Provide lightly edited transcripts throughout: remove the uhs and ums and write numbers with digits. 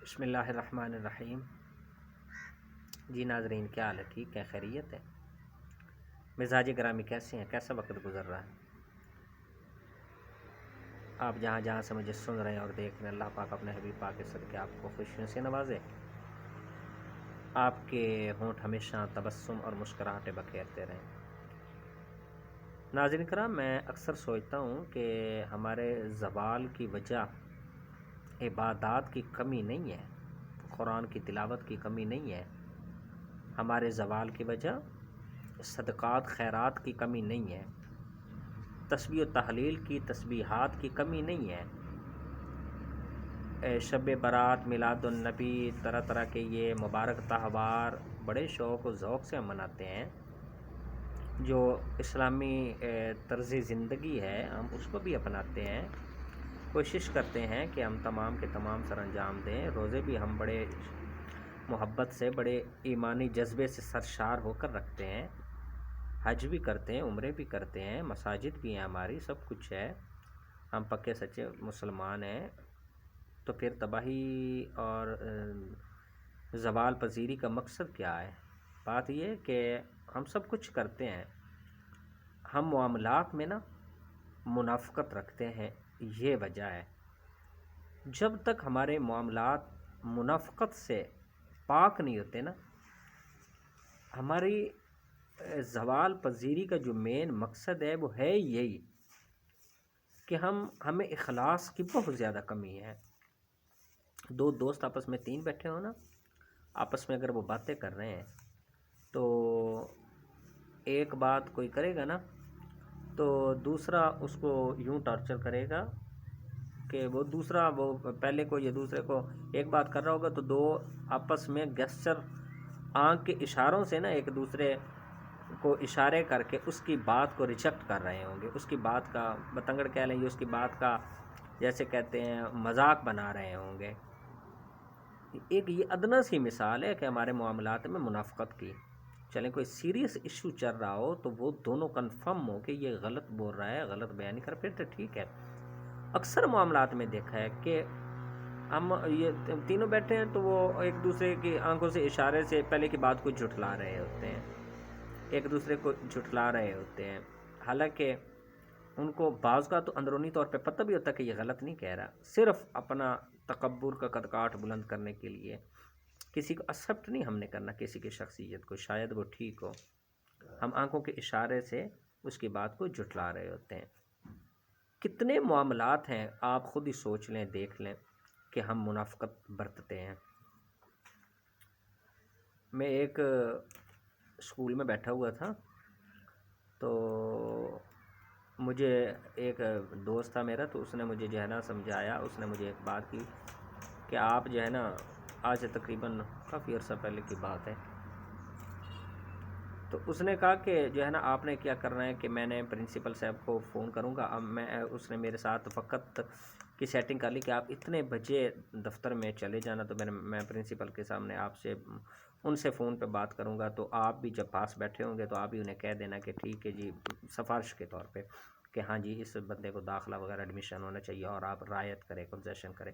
بسم اللہ الرحمن الرحیم۔ جی ناظرین، کیا حال ہے؟ ٹھیک ہے؟ خیریت ہے؟ مزاج گرامی کیسے ہیں؟ کیسا وقت گزر رہا ہے؟ آپ جہاں جہاں سے مجھے سن رہے ہیں اور دیکھ رہے ہیں، اللہ پاک اپنے حبیب پاک کے صدقے آپ کو خوشیوں سے نوازے، آپ کے ہونٹ ہمیشہ تبسم اور مسکراہٹیں بکھیرتے رہیں۔ ناظرین کرام، میں اکثر سوچتا ہوں کہ ہمارے زوال کی وجہ عبادات کی کمی نہیں ہے، قرآن کی تلاوت کی کمی نہیں ہے۔ ہمارے زوال کی وجہ صدقات خیرات کی کمی نہیں ہے، تسبیح و تحلیل کی تسبیحات کی کمی نہیں ہے، شب برات، میلاد النبی، طرح طرح کے یہ مبارک تہوار بڑے شوق و ذوق سے ہم مناتے ہیں۔ جو اسلامی طرز زندگی ہے ہم اس کو بھی اپناتے ہیں، کوشش کرتے ہیں کہ ہم تمام کے تمام سر انجام دیں۔ روزے بھی ہم بڑے محبت سے، بڑے ایمانی جذبے سے سرشار ہو کر رکھتے ہیں، حج بھی کرتے ہیں، عمرے بھی کرتے ہیں، مساجد بھی ہیں ہماری، سب کچھ ہے، ہم پکے سچے مسلمان ہیں۔ تو پھر تباہی اور زوال پذیری کا مقصد کیا ہے؟ بات یہ ہے کہ ہم سب کچھ کرتے ہیں، ہم معاملات میں نا منافقت رکھتے ہیں، یہ وجہ ہے۔ جب تک ہمارے معاملات منافقت سے پاک نہیں ہوتے نا، ہماری زوال پذیری کا جو مین مقصد ہے وہ ہے یہی کہ ہمیں اخلاص کی بہت زیادہ کمی ہے۔ دو دوست آپس میں تین بیٹھے ہو نا، آپس میں اگر وہ باتیں کر رہے ہیں تو ایک بات کوئی کرے گا نا تو دوسرا اس کو یوں ٹارچر کرے گا کہ وہ پہلے کو یا دوسرے کو ایک بات کر رہا ہوگا تو دو آپس میں گیسچر، آنکھ کے اشاروں سے نا ایک دوسرے کو اشارے کر کے اس کی بات کو ریجیکٹ کر رہے ہوں گے، اس کی بات کا بتنگڑ کہہ لیں، اس کی بات کا جیسے کہتے ہیں مذاق بنا رہے ہوں گے۔ ایک یہ ادنیٰ سی مثال ہے کہ ہمارے معاملات میں منافقت کی۔ چلیں کوئی سیریس ایشو چل رہا ہو تو وہ دونوں کنفرم ہو کہ یہ غلط بول رہا ہے، غلط بیان کر، پھر تو ٹھیک ہے۔ اکثر معاملات میں دیکھا ہے کہ ہم یہ تینوں بیٹھے ہیں تو وہ ایک دوسرے کی آنکھوں سے اشارے سے پہلے کی بات کو جھٹلا رہے ہوتے ہیں، ایک دوسرے کو جھٹلا رہے ہوتے ہیں، حالانکہ ان کو بعض کا تو اندرونی طور پہ پتہ بھی ہوتا ہے کہ یہ غلط نہیں کہہ رہا، صرف اپنا تکبر کا قدکاٹ بلند کرنے کے لیے کسی کو ایکسیپٹ نہیں ہم نے کرنا، کسی کی شخصیت کو، شاید وہ ٹھیک ہو، ہم آنکھوں کے اشارے سے اس کی بات کو جھٹلا رہے ہوتے ہیں۔ کتنے معاملات ہیں، آپ خود ہی سوچ لیں، دیکھ لیں کہ ہم منافقت برتتے ہیں۔ میں ایک اسکول میں بیٹھا ہوا تھا تو مجھے ایک دوست تھا میرا، تو اس نے مجھے جو ہے نا سمجھایا، اس نے مجھے ایک بات کی کہ آپ جو ہے نا، آج سے تقریباً کافی عرصہ پہلے کی بات ہے، تو اس نے کہا کہ جو ہے نا آپ نے کیا کرنا ہے کہ میں نے پرنسپل صاحب کو فون کروں گا، اب اس نے میرے ساتھ وقت کی سیٹنگ کر لی کہ آپ اتنے بجے دفتر میں چلے جانا، تو میں پرنسپل کے سامنے آپ سے ان سے فون پہ بات کروں گا، تو آپ بھی جب پاس بیٹھے ہوں گے تو آپ بھی انہیں کہہ دینا کہ ٹھیک ہے جی، سفارش کے طور پہ کہ ہاں جی اس بندے کو داخلہ وغیرہ ایڈمیشن ہونا چاہیے اور آپ رعایت کریں، کنسیشن کریں۔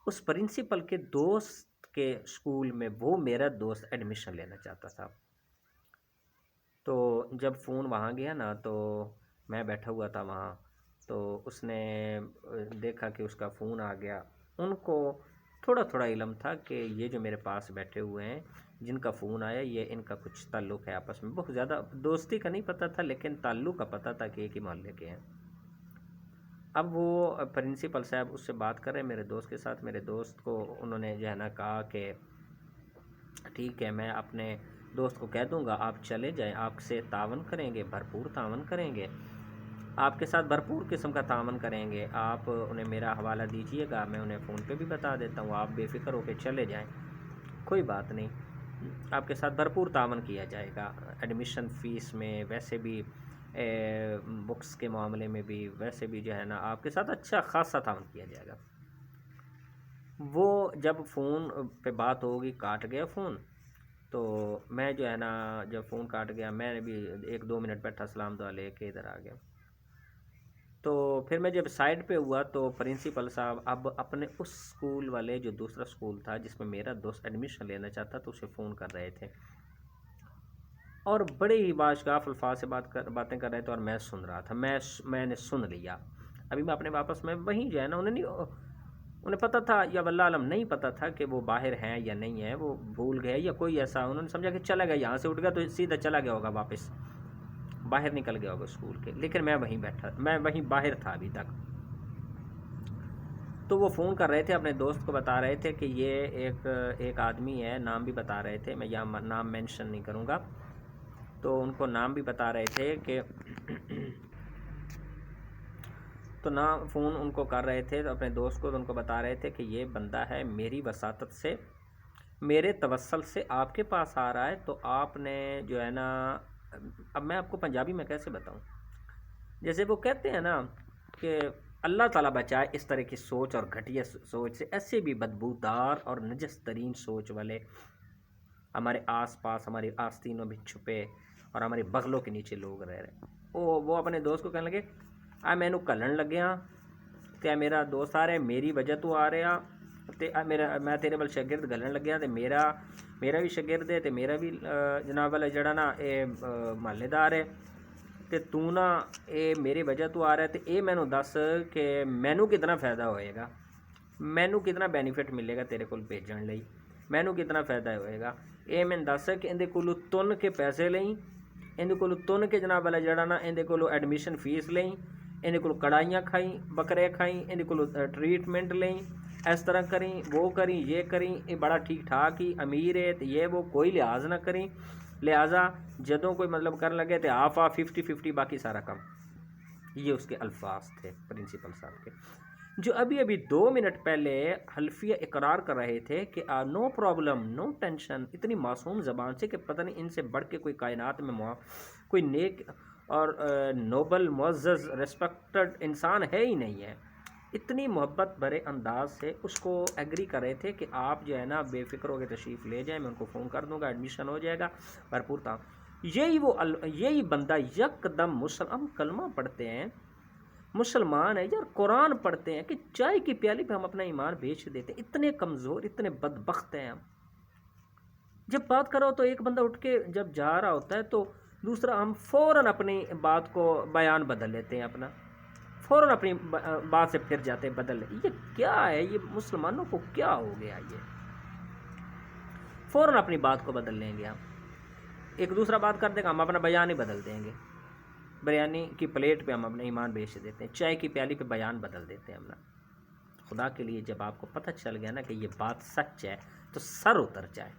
اس پرنسپل کے دوست کے اسکول میں وہ میرا دوست ایڈمیشن لینا چاہتا تھا، تو جب فون وہاں گیا نا تو میں بیٹھا ہوا تھا وہاں، تو اس نے دیکھا کہ اس کا فون آ گیا۔ ان کو تھوڑا تھوڑا علم تھا کہ یہ جو میرے پاس بیٹھے ہوئے ہیں جن کا فون آیا، یہ ان کا کچھ تعلق ہے آپس میں، بہت زیادہ دوستی کا نہیں پتہ تھا لیکن تعلق کا پتہ تھا کہ ایک ہی محلے کے ہیں۔ اب وہ پرنسپل صاحب اس سے بات کر رہے میرے دوست کے ساتھ، میرے دوست کو انہوں نے جو ہے نا کہا کہ ٹھیک ہے میں اپنے دوست کو کہہ دوں گا، آپ چلے جائیں، آپ سے تعاون کریں گے، بھرپور تعاون کریں گے، آپ کے ساتھ بھرپور قسم کا تعاون کریں گے، آپ انہیں میرا حوالہ دیجئے گا، میں انہیں فون پہ بھی بتا دیتا ہوں، آپ بے فکر ہو کے چلے جائیں، کوئی بات نہیں، آپ کے ساتھ بھرپور تعاون کیا جائے گا، ایڈمیشن فیس میں، ویسے بھی بکس کے معاملے میں بھی، ویسے بھی جو ہے نا آپ کے ساتھ اچھا خاصا تعاون کیا جائے گا۔ وہ جب فون پہ بات ہوگی، کاٹ گیا فون، تو میں جو ہے نا جب فون کاٹ گیا میں نے بھی 1-2 منٹ بیٹھا، سلام دعا لے کے ادھر آ گیا۔ تو پھر میں جب سائڈ پہ ہوا تو پرنسپل صاحب اب اپنے اس اسکول والے جو دوسرا اسکول تھا جس میں میرا دوست ایڈمیشن لینا چاہتا تو اسے فون کر رہے تھے، اور بڑے ہی باشگاف الفاظ سے باتیں کر رہے تھے، اور میں سن رہا تھا، میں نے سن لیا۔ ابھی میں اپنے واپس میں وہیں جو ہے نا، انہیں پتہ تھا یا واللہ علم نہیں پتہ تھا کہ وہ باہر ہیں یا نہیں ہیں، وہ بھول گئے یا کوئی ایسا، انہوں نے سمجھا کہ چلا گیا، یہاں سے اٹھ گیا تو سیدھا چلا گیا ہوگا، واپس باہر نکل گیا ہوگا اسکول کے، لیکن میں وہیں بیٹھا، میں وہیں باہر تھا ابھی تک۔ تو وہ فون کر رہے تھے، اپنے دوست کو بتا رہے تھے کہ یہ ایک آدمی ہے، نام بھی بتا رہے تھے، میں یہاں نام مینشن نہیں کروں گا، تو ان کو نام بھی بتا رہے تھے کہ تو نام فون ان کو کر رہے تھے، تو اپنے دوست کو ان کو بتا رہے تھے کہ یہ بندہ ہے میری وساطت سے، میرے توسل سے آپ کے پاس آ رہا ہے، تو آپ نے جو ہے نا، اب میں آپ کو پنجابی میں کیسے بتاؤں، جیسے وہ کہتے ہیں نا کہ اللہ تعالیٰ بچائے اس طرح کی سوچ اور گھٹیا سوچ سے، ایسے بھی بدبودار اور نجس ترین سوچ والے ہمارے آس پاس، ہماری آستینوں میں چھپے اور ہمارے بغلوں کے نیچے لوگ رہ رہے۔ وہ اپنے دوست کو کہنے لگے، میں کلن لگیا تے میرا دوست آ رہا ہے، میری وجہ تو آ رہا تے میں تیرے بل شاگرد گلن لگیا تے میرا بھی شاگرد ہے تے میرا بھی جناب والا جڑا نا اے محلے دار ہے، تے تو نا اے میری وجہ تو آ رہا ہے، تے اے مینوں دس کہ مینوں کتنا فائدہ ہوئے گا، مینوں کتنا بینیفٹ ملے گا تیرے کول بھیجن لئی، مینوں کتنا فائدہ ہوئے گا، اے میں دس کہ اندے کولوں تن کے پیسے لیں، اندے کولوں تن کے جناب والا جڑا نا اندے کولوں ایڈمیشن فیس لیں، اندے کولوں کڑائیاں کھائیں، بکرے کھائیں، اندے کولوں ٹریٹمنٹ لیں، اس طرح کریں، وہ کریں، یہ کریں، یہ بڑا ٹھیک ٹھاک ہی امیر ہے، تو یہ وہ کوئی لحاظ نہ کریں، لہٰذا جدوں کوئی مطلب کرنے لگے تو آف 50-50 باقی سارا کم۔ یہ اس کے الفاظ تھے پرنسپل صاحب کے، جو ابھی 2 منٹ پہلے حلفیہ اقرار کر رہے تھے کہ نو پرابلم، نو ٹینشن، اتنی معصوم زبان سے کہ پتہ نہیں ان سے بڑھ کے کوئی کائنات میں کوئی نیک اور نوبل معزز ریسپیکٹڈ انسان ہے ہی نہیں ہے، اتنی محبت بھرے انداز سے اس کو ایگری کر رہے تھے کہ آپ جو ہے نا بے فکر ہو کے تشریف لے جائیں، میں ان کو فون کر دوں گا، ایڈمیشن ہو جائے گا بھرپور تھا۔ یہی بندہ یک دم مسلم کلمہ پڑھتے ہیں، مسلمان ہے یار، قرآن پڑھتے ہیں، کہ چائے کی پیالی پہ ہم اپنا ایمان بیچ دیتے ہیں، اتنے کمزور، اتنے بدبخت ہیں ہم۔ جب بات کرو تو ایک بندہ اٹھ کے جب جا رہا ہوتا ہے تو دوسرا ہم فوراً اپنی بات کو بیان بدل لیتے ہیں، اپنا فوراً اپنی بات سے پھر جاتے ہیں بدل لیتے، یہ کیا ہے، یہ مسلمانوں کو کیا ہو گیا، یہ فوراً اپنی بات کو بدل لیں گے ہم، ایک دوسرا بات کر دے گا ہم اپنا بیان ہی بدل دیں گے، بریانی کی پلیٹ پہ ہم اپنا ایمان بیچ دیتے ہیں، چائے کی پیالی پہ بیان بدل دیتے ہیں ہم نا۔ خدا کے لیے جب آپ کو پتہ چل گیا نا کہ یہ بات سچ ہے تو سر اتر جائے،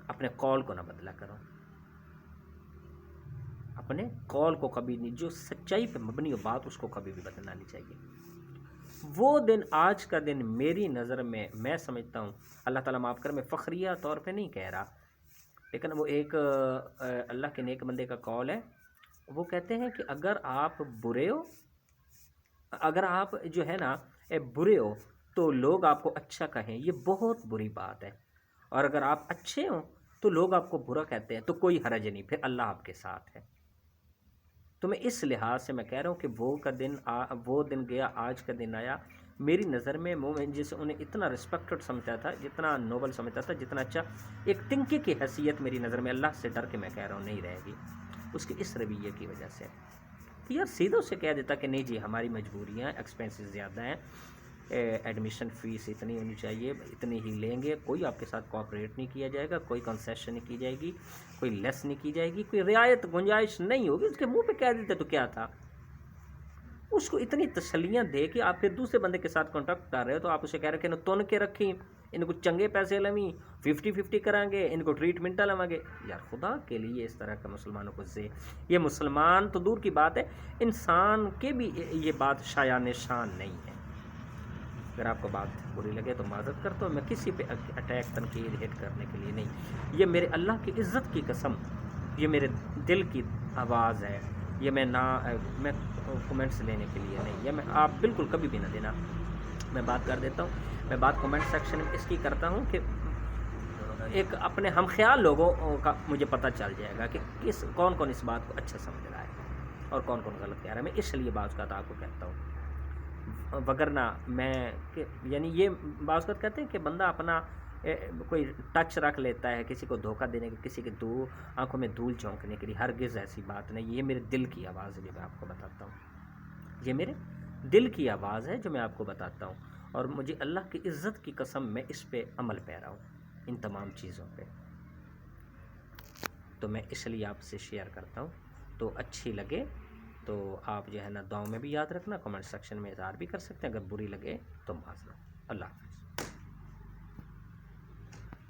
اپنے قول کو نہ بدلا کرو، اپنے قول کو کبھی نہیں، جو سچائی پہ مبنی ہو بات اس کو کبھی بھی بدلنا نہیں چاہیے۔ وہ دن آج کا دن میری نظر میں سمجھتا ہوں، اللہ تعالیٰ معاف کر، میں فخریہ طور پہ نہیں کہہ رہا، لیکن وہ ایک اللہ کے نیک بندے کا قول ہے، وہ کہتے ہیں کہ اگر آپ برے ہو، اگر آپ جو ہے نا برے ہو تو لوگ آپ کو اچھا کہیں، یہ بہت بری بات ہے، اور اگر آپ اچھے ہوں تو لوگ آپ کو برا کہتے ہیں تو کوئی حرج نہیں، پھر اللہ آپ کے ساتھ ہے۔ تو میں اس لحاظ سے میں کہہ رہا ہوں کہ وہ دن گیا، آج کا دن آیا، میری نظر میں مومن جسے انہیں اتنا رسپیکٹڈ سمجھتا تھا، جتنا نوبل سمجھتا تھا، جتنا اچھا، ایک تنکے کی حیثیت میری نظر میں اللہ سے ڈر کے میں کہہ رہا ہوں نہیں رہے گی، اس کے اس رویے کی وجہ سے کہ یار سیدھوں سے کہہ دیتا کہ نہیں جی ہماری مجبوریاں، ایکسپینسز زیادہ ہیں، ایڈمیشن فیس اتنی ہونی چاہیے، اتنی ہی لیں گے، کوئی آپ کے ساتھ کوآپریٹ نہیں کیا جائے گا، کوئی کنسیشن نہیں کی جائے گی، کوئی لیس نہیں کی جائے گی، کوئی رعایت گنجائش نہیں ہوگی، اس کے منہ پہ کہہ دیتے تو کیا تھا، اس کو اتنی تسلیاں دے کہ آپ پھر دوسرے بندے کے ساتھ کانٹیکٹ کر رہے ہو تو آپ اسے کہہ رہے کہ تن کے رکھیں، ان کو چنگے پیسے لویں، 50-50 کریں گے، ان کو ٹریٹمنٹ لواں گے، یار خدا کے لیے اس طرح کا مسلمانوں کو یہ مسلمان تو دور کی بات ہے، انسان کے بھی یہ بات شایان شان نہیں ہے۔ اگر آپ کو بات بری لگے تو معذرت کرتا ہوں، میں کسی پہ اٹیک، تنقید، ہٹ کرنے کے لیے نہیں، یہ میرے اللہ کی عزت کی قسم، یہ میرے دل کی آواز ہے، یہ میں کومنٹس لینے کے لیے نہیں، یہ میں آپ بالکل کبھی بھی نہ دینا، میں بات کر دیتا ہوں، میں بات کومنٹ سیکشن میں اس کی کرتا ہوں کہ ایک اپنے ہم خیال لوگوں کا مجھے پتہ چل جائے گا کہ کون اس بات کو اچھا سمجھ رہا ہے، اور کون کون غلط کہہ رہا ہے. میں اس لیے بعض اوقات آپ کو کہتا ہوں، وگرنہ میں یعنی یہ بعض اوقات کہتے ہیں کہ بندہ اپنا کوئی ٹچ رکھ لیتا ہے کسی کو دھوکہ دینے کی، کسی کے آنکھوں میں دھول جھونکنے کے لیے. ہرگز ایسی بات نہیں. یہ میرے دل کی آواز ہے جو میں آپ کو بتاتا ہوں، یہ میرے دل کی آواز ہے جو میں آپ کو بتاتا ہوں، اور مجھے اللہ کی عزت کی قسم میں اس پہ عمل پیرا ہوں، ان تمام چیزوں پہ. تو میں اس لیے آپ سے شیئر کرتا ہوں. تو اچھی لگے تو آپ جو ہے نا دعاؤں میں بھی یاد رکھنا، کمنٹ سیکشن میں اظہار بھی کر سکتے ہیں. اگر بری لگے تو معذرت. اللہ حافظ.